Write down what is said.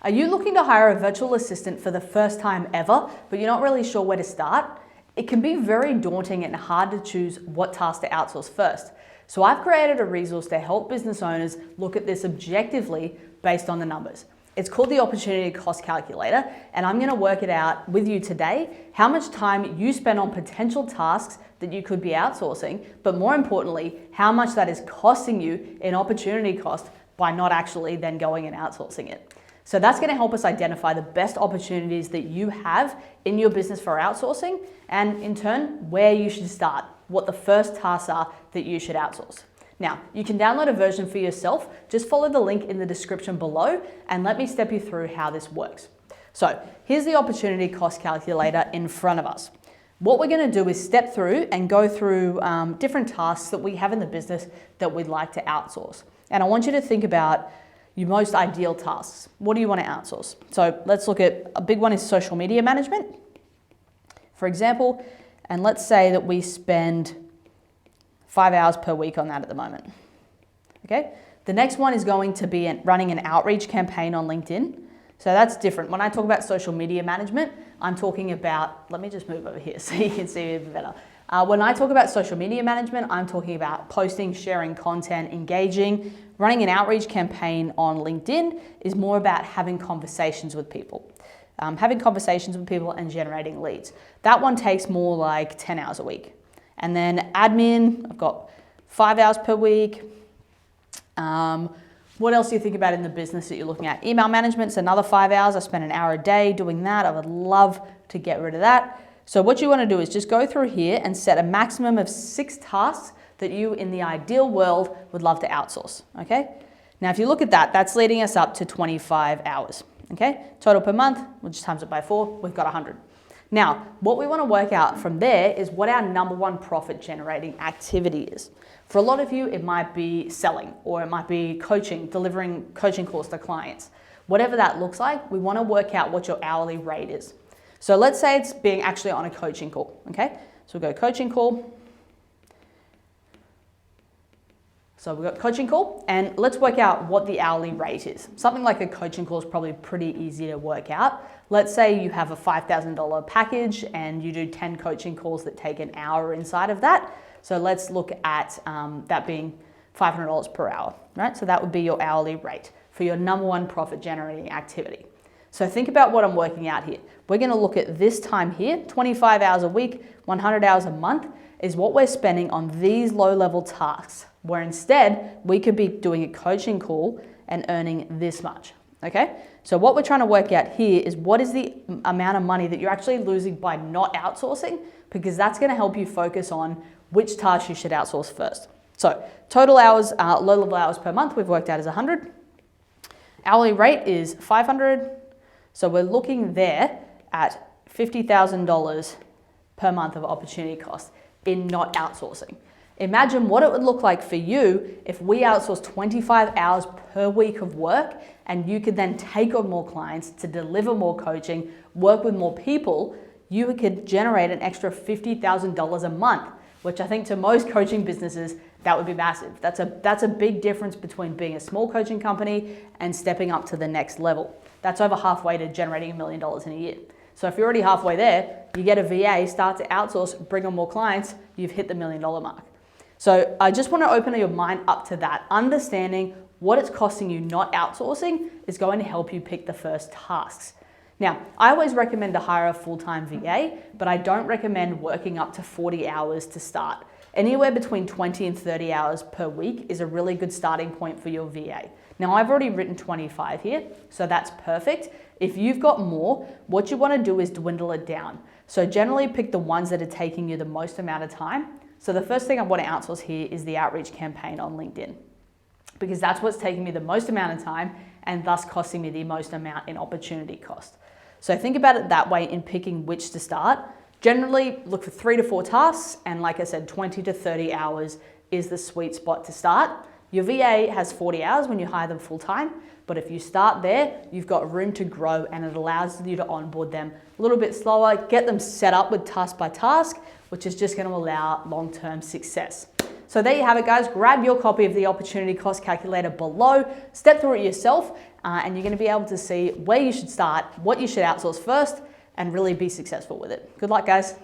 Are you looking to hire a virtual assistant for the first time ever, but you're not really sure where to start? It can be very daunting and hard to choose what tasks to outsource first. So I've created a resource to help business owners look at this objectively based on the numbers. It's called the Opportunity Cost Calculator, and I'm going to work it out with you today, how much time you spend on potential tasks that you could be outsourcing, but more importantly, how much that is costing you in opportunity cost by not actually then going and outsourcing it. So that's going to help us identify the best opportunities that you have in your business for outsourcing, and in turn, where you should start, what the first tasks are that you should outsource. Now, you can download a version for yourself. Just follow the link in the description below and let me step you through how this works. So here's the opportunity cost calculator in front of us. What we're going to do is step through and go through different tasks that we have in the business that we'd like to outsource. And I want you to think about your most ideal tasks. What do you want to outsource? So let's look at a big one is social media management, for example, and let's say that we spend 5 hours per week on that at the moment. Okay. The next one is going to be running an outreach campaign on LinkedIn. So that's different. When I talk about social media management, I'm talking about, let me just move over here so you can see me a bit better. When I talk about social media management, I'm talking about posting, sharing content, engaging. Running an outreach campaign on LinkedIn is more about having conversations with people. Having conversations with people and generating leads. That one takes more like 10 hours a week. And then admin, I've got 5 hours per week. What else do you think about in the business that you're looking at? Email management's another 5 hours. I spend an hour a day doing that. I would love to get rid of that. So what you want to do is just go through here and set a maximum of 6 tasks that you in the ideal world would love to outsource, okay? Now, if you look at that, that's leading us up to 25 hours, okay? Total per month, we'll just times it by 4, we've got 100. Now, what we want to work out from there is what our number one profit generating activity is. For a lot of you, it might be selling, or it might be coaching, delivering coaching calls to clients. Whatever that looks like, we want to work out what your hourly rate is. So let's say it's being actually on a coaching call, okay? So we'll go coaching call. So we've got coaching call, and let's work out what the hourly rate is. Something like a coaching call is probably pretty easy to work out. Let's say you have a $5,000 package and you do 10 coaching calls that take an hour inside of that. So let's look at that being $500 per hour, right? So that would be your hourly rate for your number one profit generating activity. So think about what I'm working out here. We're going to look at this time here, 25 hours a week, 100 hours a month is what we're spending on these low-level tasks, where instead we could be doing a coaching call and earning this much, okay? So what we're trying to work out here is what is the amount of money that you're actually losing by not outsourcing, because that's going to help you focus on which tasks you should outsource first. So total hours, low-level hours per month, we've worked out as 100. Hourly rate is 500. So we're looking there at $50,000 per month of opportunity cost in not outsourcing. Imagine what it would look like for you if we outsourced 25 hours per week of work, and you could then take on more clients to deliver more coaching, work with more people. You could generate an extra $50,000 a month, which I think to most coaching businesses, that would be massive. That's a big difference between being a small coaching company and stepping up to the next level. That's over halfway to generating $1 million in a year. So if you're already halfway there, you get a VA, start to outsource, bring on more clients, you've hit the $1 million mark. So I just want to open your mind up to that. Understanding what it's costing you not outsourcing is going to help you pick the first tasks. Now, I always recommend to hire a full-time VA, but I don't recommend working up to 40 hours to start. Anywhere between 20 and 30 hours per week is a really good starting point for your VA. Now, I've already written 25 here, so that's perfect. If you've got more, what you want to do is dwindle it down. So generally pick the ones that are taking you the most amount of time. So the first thing I want to outsource here is the outreach campaign on LinkedIn, because that's what's taking me the most amount of time and thus costing me the most amount in opportunity cost. So think about it that way in picking which to start. Generally look for 3 to 4 tasks, and like I said, 20 to 30 hours is the sweet spot to start. Your VA has 40 hours when you hire them full time, but if you start there, you've got room to grow, and it allows you to onboard them a little bit slower, get them set up with task by task, which is just going to allow long-term success. So there you have it, guys. Grab your copy of the opportunity cost calculator below, step through it yourself, and you're going to be able to see where you should start, what you should outsource first, and really be successful with it. Good luck, guys.